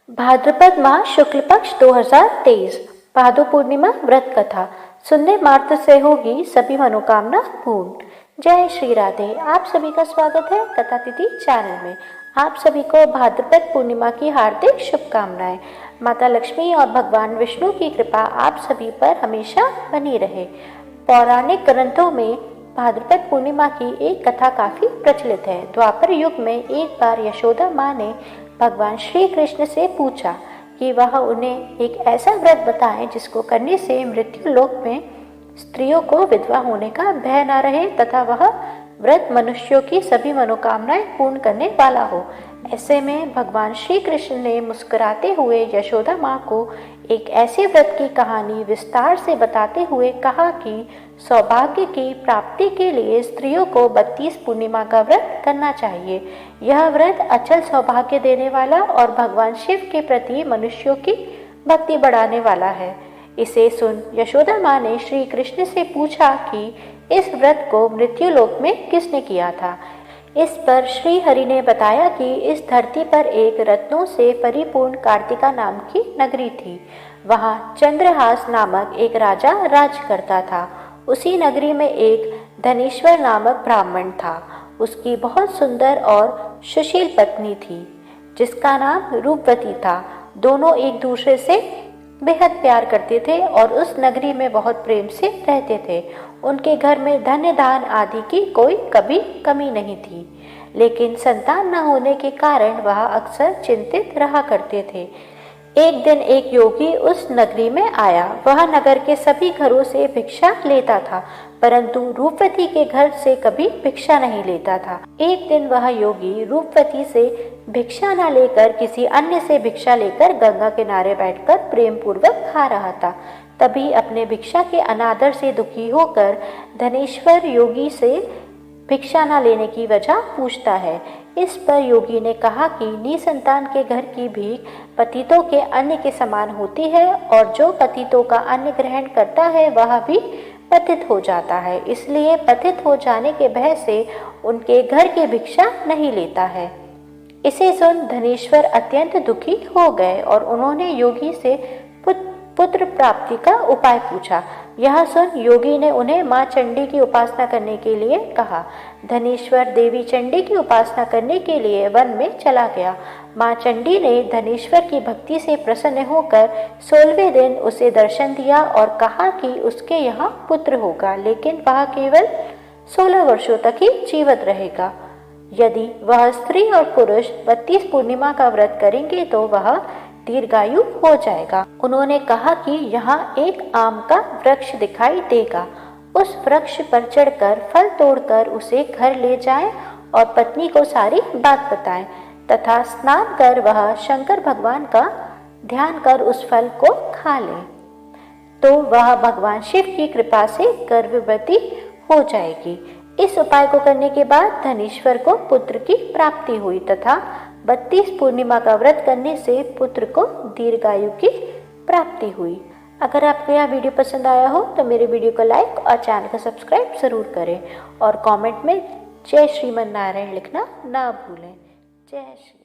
भाद्रपद माह शुक्ल पक्ष 2023 भादो पूर्णिमा व्रत कथा सुनने मात्र से होगी सभी मनोकामना पूर्ण। जय श्री राधे। आप सभी का स्वागत है कथा तिथि चैनल में। आप सभी को भाद्रपद पूर्णिमा की हार्दिक शुभकामनाएं। माता लक्ष्मी और भगवान विष्णु की कृपा आप सभी पर हमेशा बनी रहे। पौराणिक ग्रंथों में भाद्रपद पूर्णिमा की एक कथा काफी प्रचलित है। द्वापर युग में एक बार यशोदा माँ ने भगवान श्री कृष्ण से पूछा कि वह उन्हें एक ऐसा व्रत बताएं जिसको करने से मृत्यु लोक में स्त्रियों को विधवा होने का भय न रहे तथा वह व्रत मनुष्यों की सभी मनोकामनाएं पूर्ण करने वाला हो। ऐसे में भगवान श्री कृष्ण ने मुस्कुराते हुए यशोदा माँ को एक ऐसे व्रत की कहानी विस्तार से बताते हुए कहा कि सौभाग्य की प्राप्ति के लिए स्त्रियों को 32 पूर्णिमा का व्रत करना चाहिए। यह व्रत अचल सौभाग्य देने वाला और भगवान शिव के प्रति मनुष्यों की भक्ति बढ़ाने वाला है। इसे सुन यशोदा माँ ने श्री कृष्ण से पूछा कि इस व्रत को मृत्यु लोक में किसने किया था। इस पर श्री हरि ने बताया कि इस धरती पर एक रत्नों से परिपूर्ण कार्तिका नाम की नगरी थी। वहाँ चंद्रहास नामक एक राजा राज करता था। उसी नगरी में एक धनेश्वर नामक ब्राह्मण था। उसकी बहुत सुंदर और सुशील पत्नी थी जिसका नाम रूपवती था। दोनों एक दूसरे से बेहद प्यार करते थे और उस नगरी में बहुत प्रेम से रहते थे। उनके घर में धन्य दान आदि की कोई कभी कमी नहीं थी, लेकिन संतान न होने के कारण वह अक्सर चिंतित रहा करते थे। एक दिन एक योगी उस नगरी में आया। वह नगर के सभी घरों से भिक्षा लेता था, परंतु रूपवती के घर से कभी भिक्षा नहीं लेता था। एक दिन वह योगी रूपवती से भिक्षा न लेकर किसी अन्य से भिक्षा लेकर गंगा किनारे बैठकर प्रेम पूर्वक खा रहा था। तभी अपने भिक्षा के अनादर से दुखी होकर धनेश्वर योगी से भिक्षा न लेने की वजह पूछता है। इस पर योगी ने कहा कि निसंतान के घर की भीख पतितों के अन्न के समान होती है और जो पतितों का अन्न ग्रहण करता है वह भी पतित हो जाता है, इसलिए पतित हो जाने के भय से उनके घर की भिक्षा नहीं लेता है। इसे सुन धनेश्वर अत्यंत दुखी हो गए और उन्होंने योगी से पुत्र प्राप्ति का उपाय पूछा। यह सुन योगी ने उन्हें मां चंडी की उपासना करने के लिए कहा। धनेश्वर देवी चंडी की उपासना करने के लिए वन में चला गया। मां चंडी ने धनेश्वर की भक्ति से प्रसन्न होकर 16वें दिन उसे दर्शन दिया और कहा कि उसके यहाँ पुत्र होगा, लेकिन वह केवल 16 वर्षों तक ही जीवित रहेगा। यदि वह स्त्री और पुरुष 32 पूर्णिमा का व्रत करेंगे तो वह दीर्घायु हो जाएगा। उन्होंने कहा कि यहाँ एक आम का वृक्ष दिखाई देगा। उस वृक्ष पर चढ़कर फल तोड़कर उसे घर ले जाएं और पत्नी को सारी बात बताएं तथा स्नान कर वह शंकर भगवान का ध्यान कर उस फल को खा ले तो वह भगवान शिव की कृपा से गर्भवती हो जाएगी। इस उपाय को करने के बाद धनेश्वर को पुत्र की प्राप्ति हुई तथा 32 पूर्णिमा का व्रत करने से पुत्र को दीर्घायु की प्राप्ति हुई। अगर आपको यह वीडियो पसंद आया हो तो मेरे वीडियो को लाइक और चैनल को सब्सक्राइब जरूर करें और कमेंट में जय श्रीमन नारायण लिखना ना भूलें। जय श्री